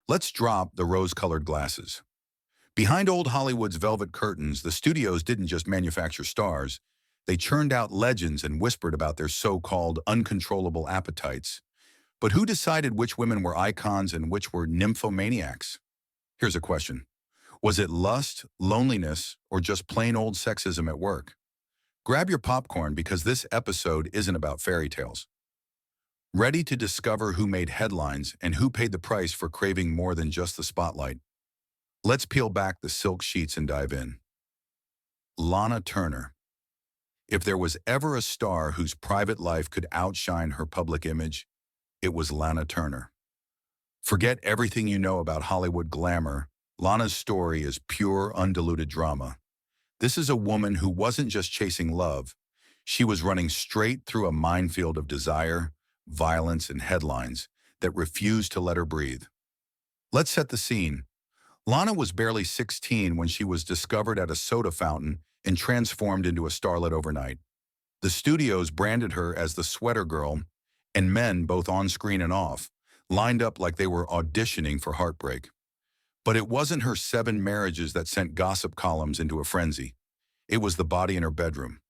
Let's drop the rose-colored glasses. Behind old Hollywood's velvet curtains, the studios didn't just manufacture stars. They churned out legends and whispered about their so-called uncontrollable appetites. But who decided which women were icons and which were nymphomaniacs? Here's a question. Was it lust, loneliness, or just plain old sexism at work? Grab your popcorn because this episode isn't about fairy tales. Ready to discover who made headlines and who paid the price for craving more than just the spotlight? Let's peel back the silk sheets and dive in. Lana Turner. If there was ever a star whose private life could outshine her public image, it was Lana Turner. Forget everything you know about Hollywood glamour. Lana's story is pure, undiluted drama. This is a woman who wasn't just chasing love. She was running straight through a minefield of desire, violence, and headlines that refused to let her breathe. Let's set the scene. Lana was barely 16 when she was discovered at a soda fountain and transformed into a starlet overnight. The studios branded her as the sweater girl, and men, both on screen and off, lined up like they were auditioning for heartbreak. But it wasn't her 7 marriages that sent gossip columns into a frenzy. It was the body in her bedroom.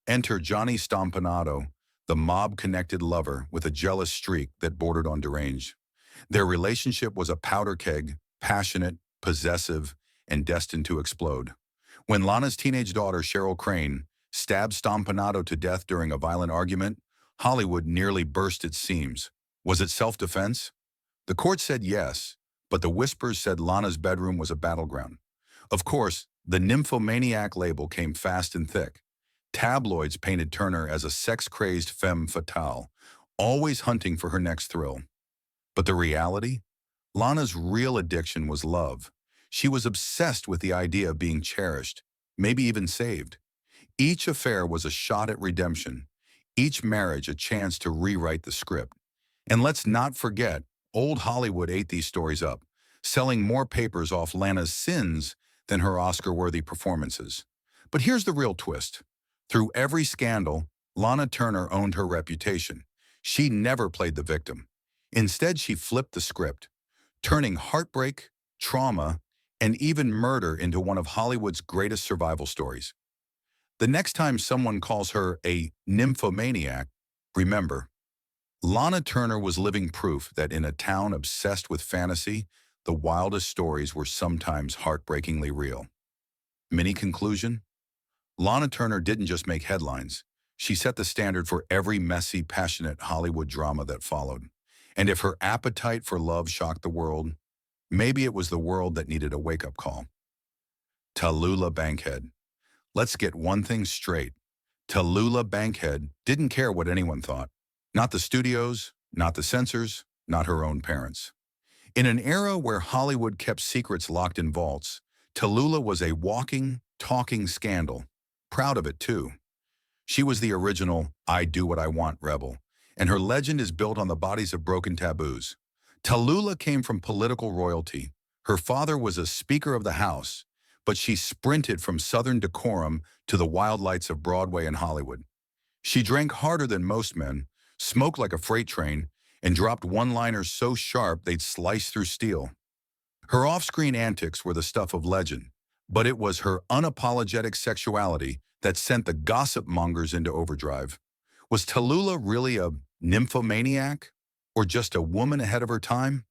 Enter Johnny Stompanato, the mob-connected lover with a jealous streak that bordered on deranged. Their relationship was a powder keg, passionate, possessive, and destined to explode. When Lana's teenage daughter, Cheryl Crane, stabbed Stompanato to death during a violent argument, Hollywood nearly burst its seams. Was it self-defense? The court said yes, but the whispers said Lana's bedroom was a battleground. Of course, the nymphomaniac label came fast and thick. Tabloids painted Turner as a sex-crazed femme fatale, always hunting for her next thrill. But the reality? Lana's real addiction was love. She was obsessed with the idea of being cherished, maybe even saved. Each affair was a shot at redemption, each marriage a chance to rewrite the script. And let's not forget, old Hollywood ate these stories up, selling more papers off Lana's sins than her Oscar-worthy performances. But here's the real twist. Through every scandal, Lana Turner owned her reputation. She never played the victim. Instead, she flipped the script, turning heartbreak, trauma, and even murder into one of Hollywood's greatest survival stories. The next time someone calls her a nymphomaniac, remember, Lana Turner was living proof that in a town obsessed with fantasy, the wildest stories were sometimes heartbreakingly real. Mini conclusion? Lana Turner didn't just make headlines. She set the standard for every messy, passionate Hollywood drama that followed. And if her appetite for love shocked the world, maybe it was the world that needed a wake-up call. Tallula Bankhead. Let's get one thing straight. Tallula Bankhead didn't care what anyone thought. Not the studios, not the censors, not her own parents. In an era where Hollywood kept secrets locked in vaults, Tallula was a walking, talking scandal. Proud of it, too. She was the original I do what I want rebel, and her legend is built on the bodies of broken taboos. Tallula came from political royalty. Her father was a Speaker of the House, but she sprinted from Southern decorum to the wild lights of Broadway and Hollywood. She drank harder than most men, smoked like a freight train, and dropped one-liners so sharp they'd slice through steel. Her off-screen antics were the stuff of legend, but it was her unapologetic sexuality that sent the gossip mongers into overdrive. Was Tallula really a nymphomaniac, or just a woman ahead of her time?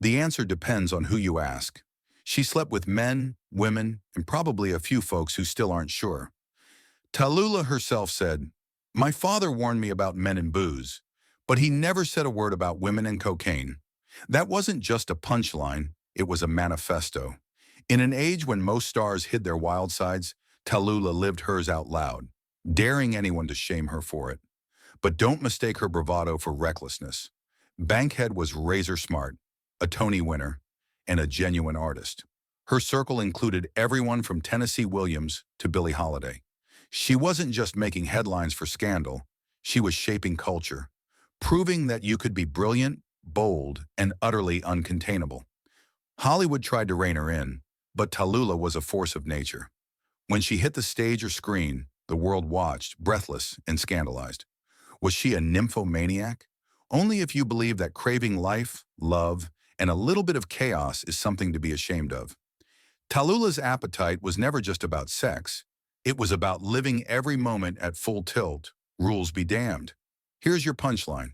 The answer depends on who you ask. She slept with men, women, and probably a few folks who still aren't sure. Tallula herself said, "My father warned me about men and booze, but he never said a word about women and cocaine." That wasn't just a punchline, it was a manifesto. In an age when most stars hid their wild sides, Tallula lived hers out loud, daring anyone to shame her for it. But don't mistake her bravado for recklessness. Bankhead was razor smart, a Tony winner, and a genuine artist. Her circle included everyone from Tennessee Williams to Billie Holiday. She wasn't just making headlines for scandal, she was shaping culture, proving that you could be brilliant, bold, and utterly uncontainable. Hollywood tried to rein her in, but Tallula was a force of nature. When she hit the stage or screen, the world watched, breathless and scandalized. Was she a nymphomaniac? Only if you believe that craving life, love, and a little bit of chaos is something to be ashamed of. Tallula's appetite was never just about sex. It was about living every moment at full tilt. Rules be damned. Here's your punchline.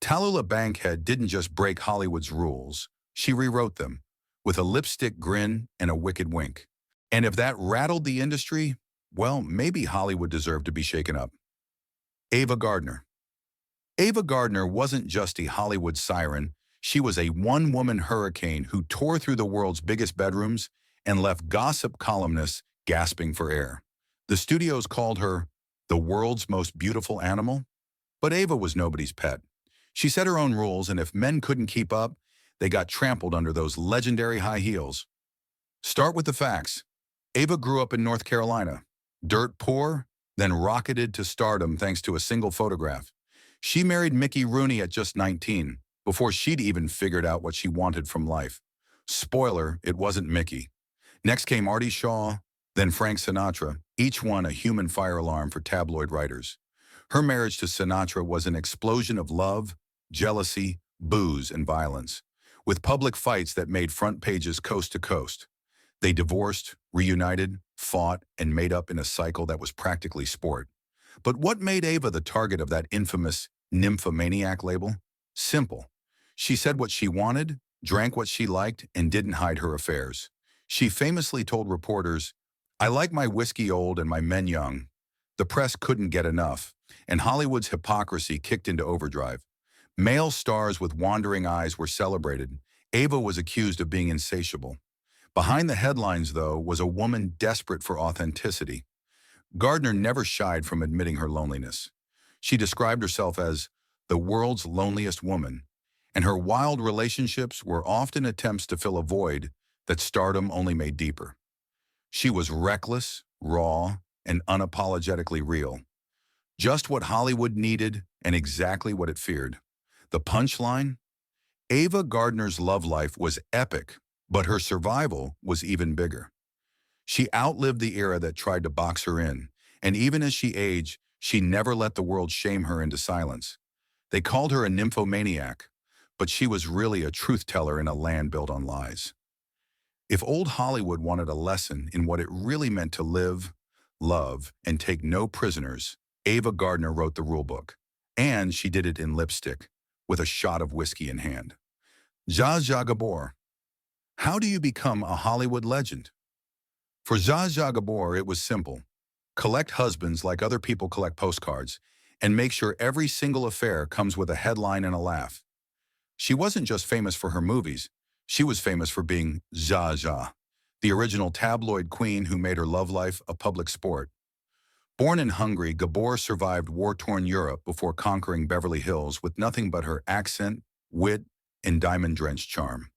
Tallula Bankhead didn't just break Hollywood's rules. She rewrote them, with a lipstick grin and a wicked wink. And if that rattled the industry, well, maybe Hollywood deserved to be shaken up. Ava Gardner. Ava Gardner wasn't just a Hollywood siren. She was a one-woman hurricane who tore through the world's biggest bedrooms and left gossip columnists gasping for air. The studios called her the world's most beautiful animal, but Ava was nobody's pet. She set her own rules, and if men couldn't keep up, they got trampled under those legendary high heels. Start with the facts. Ava grew up in North Carolina, dirt poor, then rocketed to stardom thanks to a single photograph. She married Mickey Rooney at just 19, before she'd even figured out what she wanted from life. Spoiler, it wasn't Mickey. Next came Artie Shaw, then Frank Sinatra, each one a human fire alarm for tabloid writers. Her marriage to Sinatra was an explosion of love, jealousy, booze, and violence, with public fights that made front pages coast to coast. They divorced, reunited, fought, and made up in a cycle that was practically sport. But what made Ava the target of that infamous nymphomaniac label? Simple. She said what she wanted, drank what she liked, and didn't hide her affairs. She famously told reporters, "I like my whiskey old and my men young." The press couldn't get enough, and Hollywood's hypocrisy kicked into overdrive. Male stars with wandering eyes were celebrated. Ava was accused of being insatiable. Behind the headlines, though, was a woman desperate for authenticity. Gardner never shied from admitting her loneliness. She described herself as the world's loneliest woman, and her wild relationships were often attempts to fill a void that stardom only made deeper. She was reckless, raw, and unapologetically real. Just what Hollywood needed and exactly what it feared. The punchline? Ava Gardner's love life was epic, but her survival was even bigger. She outlived the era that tried to box her in, and even as she aged, she never let the world shame her into silence. They called her a nymphomaniac, but she was really a truth-teller in a land built on lies. If old Hollywood wanted a lesson in what it really meant to live, love, and take no prisoners, Ava Gardner wrote the rulebook. And she did it in lipstick, with a shot of whiskey in hand. Zaza Gabor. How do you become a Hollywood legend? For Zaza Gabor, it was simple. Collect husbands like other people collect postcards, and make sure every single affair comes with a headline and a laugh. She wasn't just famous for her movies. She was famous for being Zaza, the original tabloid queen who made her love life a public sport. Born in Hungary, Gabor survived war-torn Europe before conquering Beverly Hills with nothing but her accent, wit, and diamond-drenched charm.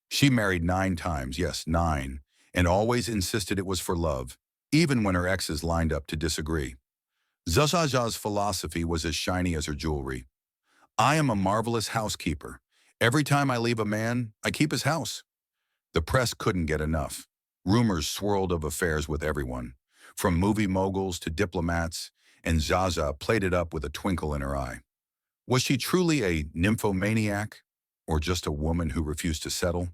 She married 9 times, yes, 9, and always insisted it was for love, even when her exes lined up to disagree. Zaza's philosophy was as shiny as her jewelry. I am a marvelous housekeeper. Every time I leave a man, I keep his house. The press couldn't get enough. Rumors swirled of affairs with everyone, from movie moguls to diplomats, and Zaza played it up with a twinkle in her eye. Was she truly a nymphomaniac, or just a woman who refused to settle?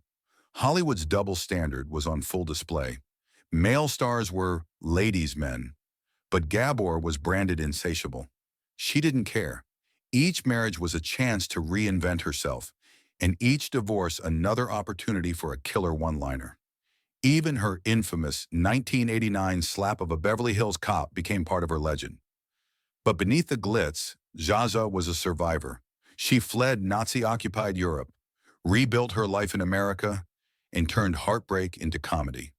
Hollywood's double standard was on full display. Male stars were ladies' men, but Gabor was branded insatiable. She didn't care. Each marriage was a chance to reinvent herself, and each divorce another opportunity for a killer one-liner. Even her infamous 1989 slap of a Beverly Hills cop became part of her legend. But beneath the glitz, Zaza was a survivor. She fled Nazi-occupied Europe, rebuilt her life in America, and turned heartbreak into comedy.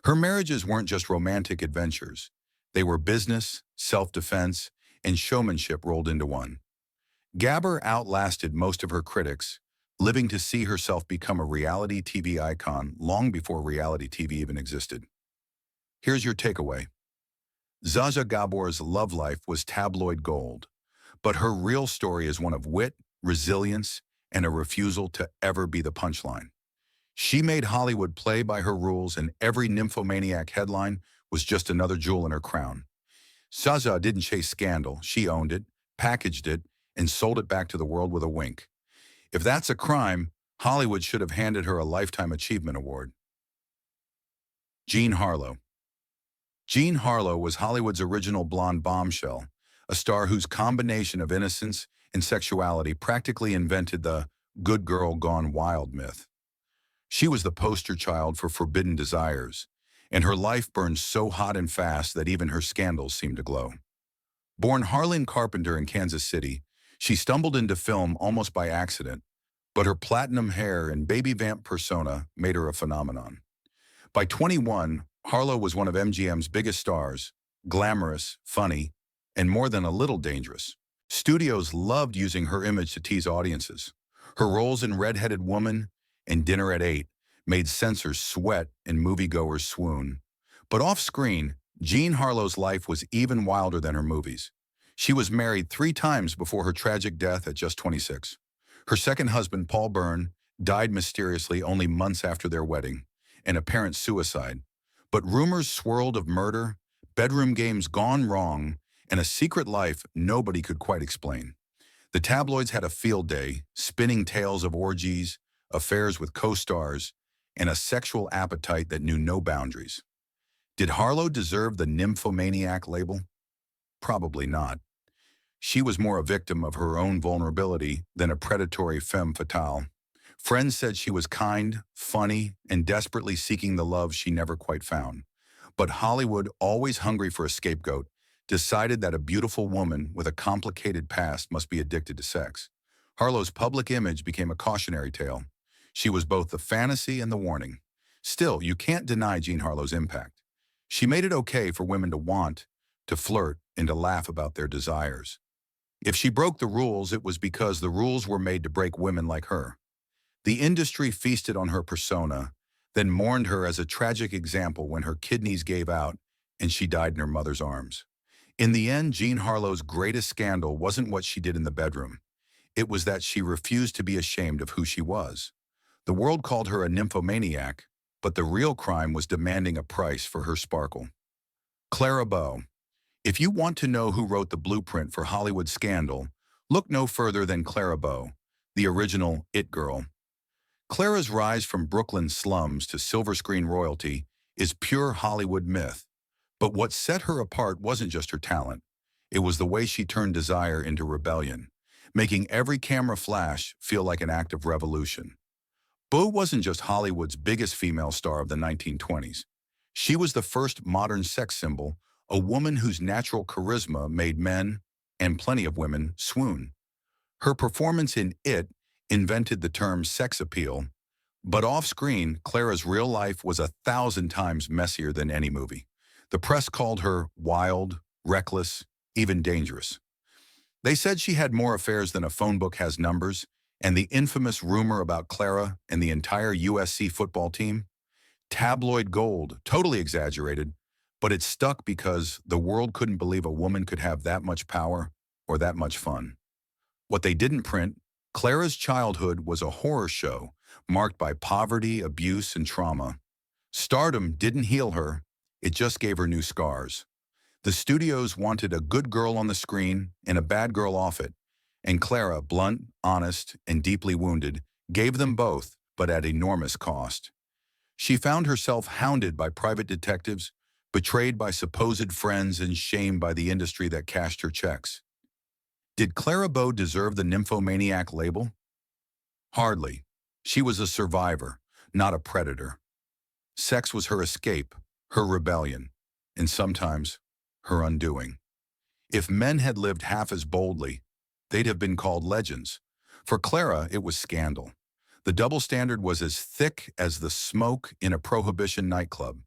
Her marriages weren't just romantic adventures. They were business, self-defense, and showmanship rolled into one. Gabor outlasted most of her critics, living to see herself become a reality TV icon long before reality TV even existed. Here's your takeaway. Zaza Gabor's love life was tabloid gold, but her real story is one of wit, resilience, and a refusal to ever be the punchline. She made Hollywood play by her rules, and every nymphomaniac headline was just another jewel in her crown. Zaza didn't chase scandal. She owned it, packaged it, and sold it back to the world with a wink. If that's a crime, Hollywood should have handed her a Lifetime Achievement Award. Jean Harlo. Jean Harlo was Hollywood's original blonde bombshell, a star whose combination of innocence and sexuality practically invented the good girl gone wild myth. She was the poster child for forbidden desires, and her life burned so hot and fast that even her scandals seemed to glow. Born Harlan Carpenter in Kansas City, she stumbled into film almost by accident, but her platinum hair and baby vamp persona made her a phenomenon. By 21, Harlo was one of MGM's biggest stars, glamorous, funny, and more than a little dangerous. Studios loved using her image to tease audiences. Her roles in Red-Headed Woman and Dinner at 8 made censors sweat and moviegoers swoon. But off-screen, Jean Harlo's life was even wilder than her movies. She was married 3 times before her tragic death at just 26. Her second husband, Paul Byrne, died mysteriously only months after their wedding, an apparent suicide. But rumors swirled of murder, bedroom games gone wrong, and a secret life nobody could quite explain. The tabloids had a field day, spinning tales of orgies, affairs with co-stars, and a sexual appetite that knew no boundaries. Did Harlo deserve the nymphomaniac label? Probably not. She was more a victim of her own vulnerability than a predatory femme fatale. Friends said she was kind, funny, and desperately seeking the love she never quite found. But Hollywood, always hungry for a scapegoat, decided that a beautiful woman with a complicated past must be addicted to sex. Harlo's public image became a cautionary tale. She was both the fantasy and the warning. Still, you can't deny Jean Harlo's impact. She made it okay for women to want, to flirt, and to laugh about their desires. If she broke the rules, it was because the rules were made to break women like her. The industry feasted on her persona, then mourned her as a tragic example when her kidneys gave out and she died in her mother's arms. In the end, Jean Harlo's greatest scandal wasn't what she did in the bedroom. It was that she refused to be ashamed of who she was. The world called her a nymphomaniac, but the real crime was demanding a price for her sparkle. Clara Bo. If you want to know who wrote the blueprint for Hollywood scandal, look no further than Clara Bo, the original It Girl. Clara's rise from Brooklyn's slums to silver screen royalty is pure Hollywood myth. But what set her apart wasn't just her talent. It was the way she turned desire into rebellion, making every camera flash feel like an act of revolution. Bo wasn't just Hollywood's biggest female star of the 1920s. She was the first modern sex symbol, a woman whose natural charisma made men, and plenty of women, swoon. Her performance in It invented the term sex appeal, but off-screen, Clara's real life was 1,000 times messier than any movie. The press called her wild, reckless, even dangerous. They said she had more affairs than a phone book has numbers, and the infamous rumor about Clara and the entire USC football team? Tabloid gold, totally exaggerated, but it stuck because the world couldn't believe a woman could have that much power or that much fun. What they didn't print, Clara's childhood was a horror show marked by poverty, abuse, and trauma. Stardom didn't heal her, it just gave her new scars. The studios wanted a good girl on the screen and a bad girl off it, and Clara, blunt, honest, and deeply wounded, gave them both, but at enormous cost. She found herself hounded by private detectives, betrayed by supposed friends, and shamed by the industry that cashed her checks. Did Clara Bo deserve the nymphomaniac label? Hardly. She was a survivor, not a predator. Sex was her escape, her rebellion, and sometimes her undoing. If men had lived half as boldly, they'd have been called legends. For Clara, it was scandal. The double standard was as thick as the smoke in a prohibition nightclub.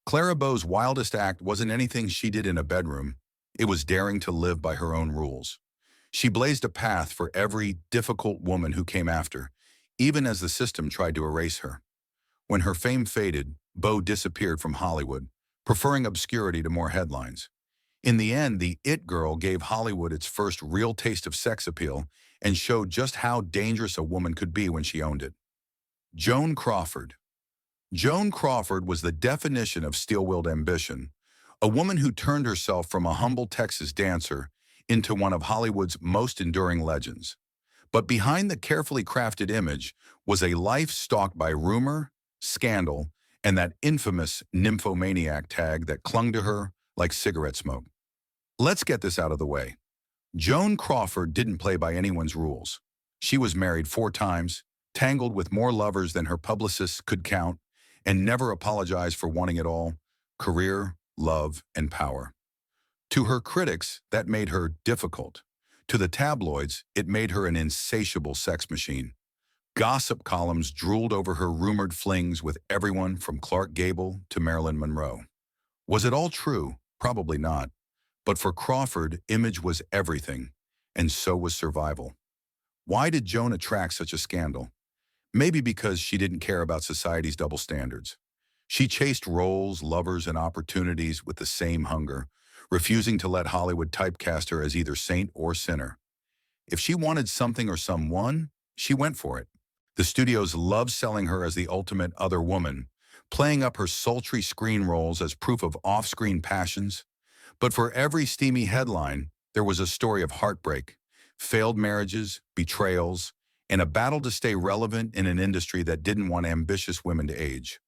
Clara Bo's wildest act wasn't anything she did in a bedroom. It was daring to live by her own rules. She blazed a path for every difficult woman who came after, even as the system tried to erase her. When her fame faded, Bo disappeared from Hollywood, preferring obscurity to more headlines. In the end, the It Girl gave Hollywood its first real taste of sex appeal and showed just how dangerous a woman could be when she owned it. Joan Crawford. Joan Crawford was the definition of steel-willed ambition, a woman who turned herself from a humble Texas dancer into one of Hollywood's most enduring legends. But behind the carefully crafted image was a life stalked by rumor, scandal, and that infamous nymphomaniac tag that clung to her like cigarette smoke. Let's get this out of the way. Joan Crawford didn't play by anyone's rules. She was married 4 times, tangled with more lovers than her publicists could count, and never apologized for wanting it all: career, love, and power. To her critics, that made her difficult. To the tabloids, it made her an insatiable sex machine. Gossip columns drooled over her rumored flings with everyone from Clark Gable to Marilyn Monroe. Was it all true? Probably not. But for Crawford, image was everything, and so was survival. Why did Joan attract such a scandal? Maybe because she didn't care about society's double standards. She chased roles, lovers, and opportunities with the same hunger, refusing to let Hollywood typecast her as either saint or sinner. If she wanted something or someone, she went for it. The studios loved selling her as the ultimate other woman, playing up her sultry screen roles as proof of off-screen passions. But for every steamy headline, there was a story of heartbreak, failed marriages, betrayals, and a battle to stay relevant in an industry that didn't want ambitious women to age.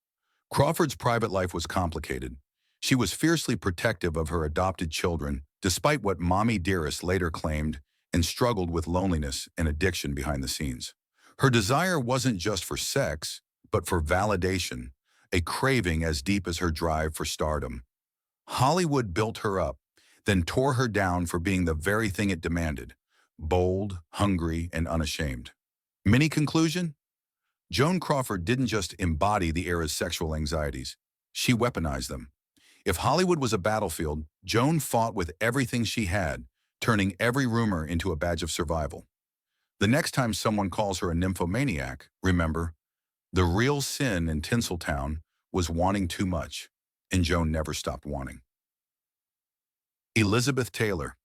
Crawford's private life was complicated. She was fiercely protective of her adopted children, despite what Mommy Dearest later claimed, and struggled with loneliness and addiction behind the scenes. Her desire wasn't just for sex, but for validation, a craving as deep as her drive for stardom. Hollywood built her up, then tore her down for being the very thing it demanded: bold, hungry, and unashamed. Mini conclusion? Joan Crawford didn't just embody the era's sexual anxieties, she weaponized them. If Hollywood was a battlefield, Joan fought with everything she had, turning every rumor into a badge of survival. The next time someone calls her a nymphomaniac, remember, the real sin in Tinseltown was wanting too much, and Joan never stopped wanting. Elizabeth Taylor.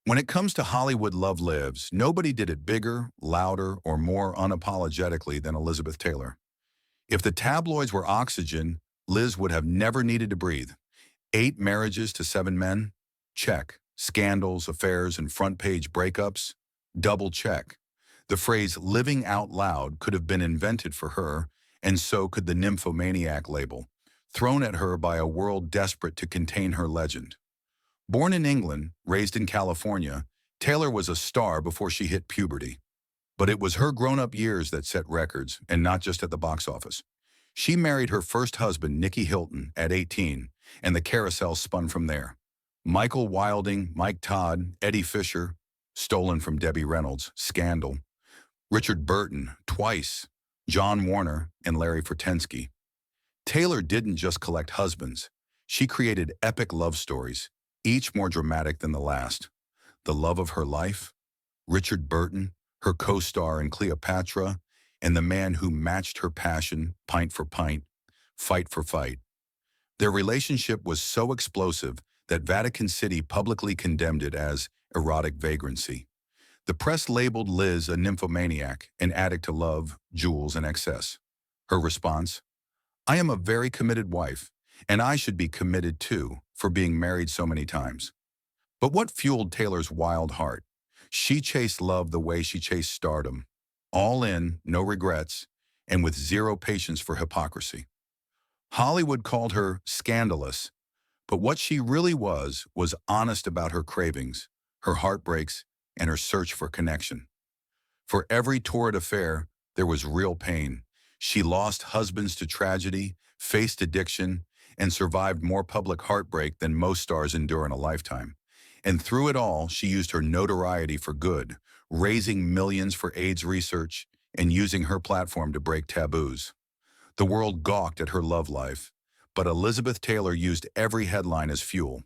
When it comes to Hollywood love lives, nobody did it bigger, louder, or more unapologetically than Elizabeth Taylor. If the tabloids were oxygen, Liz would have never needed to breathe. 8 marriages to 7 men? Check. Scandals, affairs, and front-page breakups? Double check. The phrase "living out loud" could have been invented for her, and so could the nymphomaniac label, thrown at her by a world desperate to contain her legend. Born in England, raised in California, Taylor was a star before she hit puberty. But it was her grown-up years that set records, and not just at the box office. She married her first husband, Nicky Hilton, at 18, and the carousel spun from there. Michael Wilding, Mike Todd, Eddie Fisher, stolen from Debbie Reynolds, Scandal. Richard Burton, Twice, John Warner, and Larry Fertensky. Taylor didn't just collect husbands. She created epic love stories, each more dramatic than the last. The love of her life, Richard Burton, her co-star in Cleopatra, and the man who matched her passion, pint for pint, fight for fight. Their relationship was so explosive that Vatican City publicly condemned it as erotic vagrancy. The press labeled Liz a nymphomaniac, an addict to love, jewels, and excess. Her response? "I am a very committed wife, and I should be committed too, for being married so many times." But what fueled Taylor's wild heart? She chased love the way she chased stardom. All in, no regrets, and with zero patience for hypocrisy. Hollywood called her scandalous, but what she really was honest about her cravings, her heartbreaks, and her search for connection. For every torrid affair, there was real pain. She lost husbands to tragedy, faced addiction, and survived more public heartbreak than most stars endure in a lifetime. And through it all, she used her notoriety for good, raising millions for AIDS research and using her platform to break taboos. The world gawked at her love life, but Elizabeth Taylor used every headline as fuel.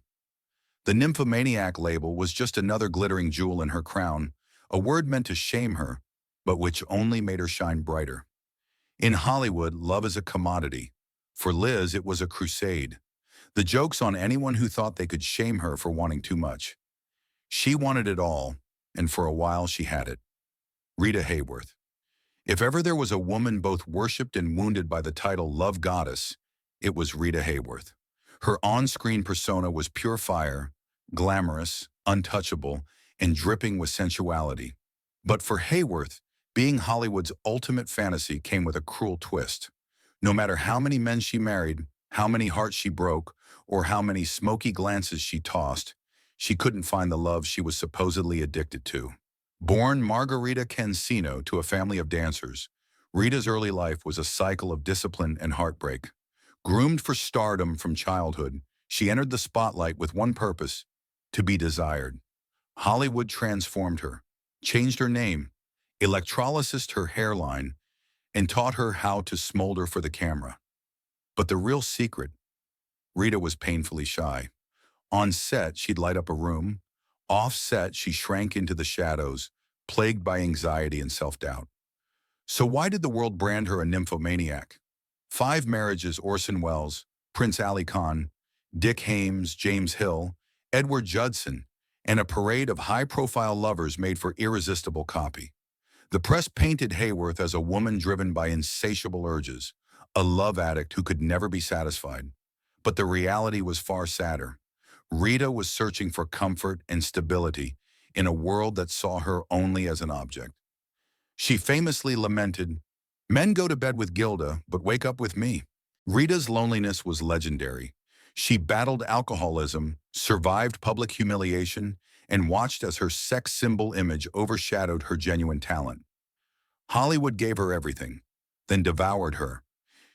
The nymphomaniac label was just another glittering jewel in her crown, a word meant to shame her, but which only made her shine brighter. In Hollywood, love is a commodity. For Liz, it was a crusade. The joke's on anyone who thought they could shame her for wanting too much. She wanted it all, and for a while she had it. Rita Hayworth. If ever there was a woman both worshipped and wounded by the title Love Goddess, it was Rita Hayworth. Her on-screen persona was pure fire, glamorous, untouchable, and dripping with sensuality. But for Hayworth, Being Hollywood's ultimate fantasy came with a cruel twist. No matter how many men she married, how many hearts she broke, or how many smoky glances she tossed, she couldn't find the love she was supposedly addicted to. Born Margarita Cancino to a family of dancers, Rita's early life was a cycle of discipline and heartbreak. Groomed for stardom from childhood, she entered the spotlight with one purpose: to be desired. Hollywood transformed her, changed her name, electrolysed her hairline, and taught her how to smolder for the camera. But the real secret: Rita was painfully shy. On set, she'd light up a room. Off set, she shrank into the shadows, plagued by anxiety and self-doubt. So why did the world brand her a nymphomaniac? 5 marriages: Orson Welles, Prince Ali Khan, Dick Haymes, James Hill, Edward Judson, and a parade of high-profile lovers made for irresistible copy. The press painted Hayworth as a woman driven by insatiable urges, a love addict who could never be satisfied. But the reality was far sadder. Rita was searching for comfort and stability in a world that saw her only as an object. She famously lamented, "Men go to bed with Gilda, but wake up with me." Rita's loneliness was legendary. She battled alcoholism, survived public humiliation, and watched as her sex symbol image overshadowed her genuine talent. Hollywood gave her everything, then devoured her.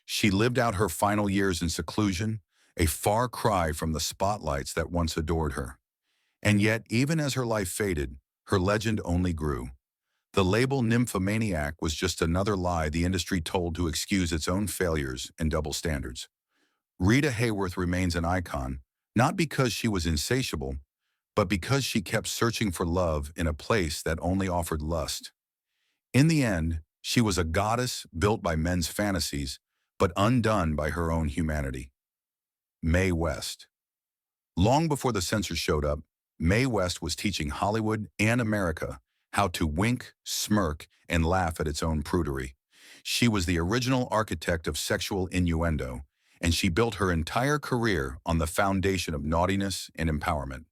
She lived out her final years in seclusion, a far cry from the spotlights that once adored her. And yet, even as her life faded, her legend only grew. The label nymphomaniac was just another lie the industry told to excuse its own failures and double standards. Rita Hayworth remains an icon, not because she was insatiable, but because she kept searching for love in a place that only offered lust. In the end, she was a goddess built by men's fantasies, but undone by her own humanity. Mae West. Long before the censors showed up, Mae West was teaching Hollywood and America how to wink, smirk, and laugh at its own prudery. She was the original architect of sexual innuendo, and she built her entire career on the foundation of naughtiness and empowerment.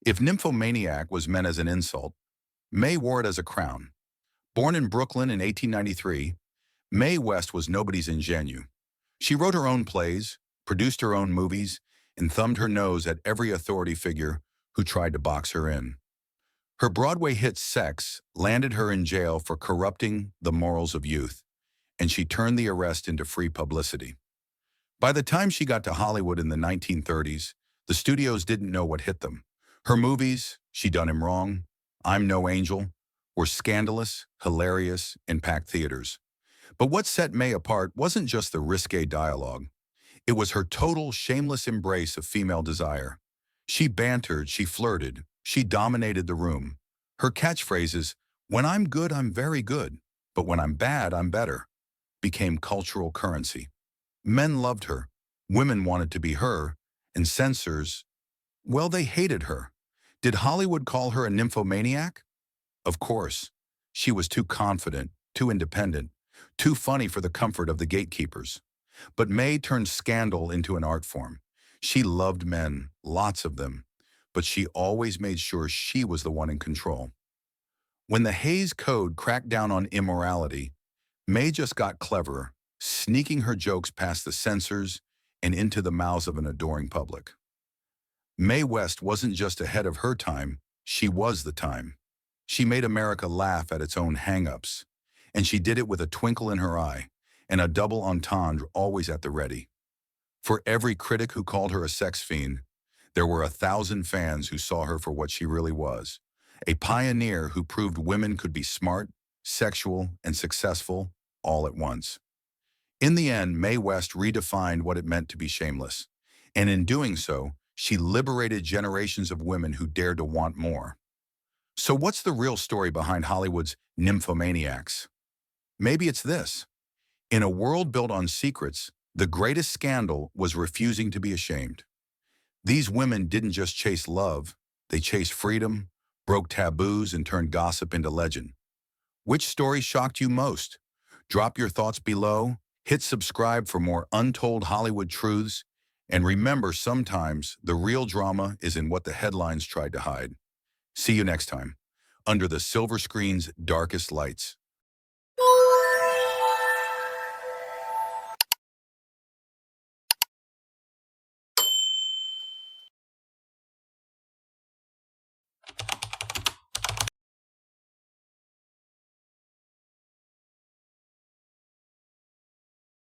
If nymphomaniac was meant as an insult, Mae wore it as a crown. Born in Brooklyn in 1893, Mae West was nobody's ingenue. She wrote her own plays, produced her own movies, and thumbed her nose at every authority figure who tried to box her in. Her Broadway hit Sex landed her in jail for corrupting the morals of youth, and she turned the arrest into free publicity. By the time she got to Hollywood in the 1930s, the studios didn't know what hit them. Her movies, She Done Him Wrong, I'm No Angel, were scandalous, hilarious, and packed theaters. But what set Mae apart wasn't just the risque dialogue. It was her total, shameless embrace of female desire. She bantered, she flirted, she dominated the room. Her catchphrases, "When I'm good, I'm very good, but when I'm bad, I'm better," became cultural currency. Men loved her, women wanted to be her, and censors, well, they hated her. Did Hollywood call her a nymphomaniac? Of course. She was too confident, too independent, too funny for the comfort of the gatekeepers. But Mae turned scandal into an art form. She loved men, lots of them, but she always made sure she was the one in control. When the Hays Code cracked down on immorality, Mae just got cleverer, sneaking her jokes past the censors and into the mouths of an adoring public. Mae West wasn't just ahead of her time, she was the time. She made America laugh at its own hang-ups, and she did it with a twinkle in her eye and a double entendre always at the ready. For every critic who called her a sex fiend, there were 1,000 fans who saw her for what she really was, a pioneer who proved women could be smart, sexual, and successful all at once. In the end, Mae West redefined what it meant to be shameless, and in doing so, she liberated generations of women who dared to want more. So what's the real story behind Hollywood's nymphomaniacs? Maybe it's this. In a world built on secrets, the greatest scandal was refusing to be ashamed. These women didn't just chase love, they chased freedom, broke taboos, and turned gossip into legend. Which story shocked you most? Drop your thoughts below, hit subscribe for more untold Hollywood truths, and remember, sometimes the real drama is in what the headlines tried to hide. See you next time, under the silver screen's darkest lights.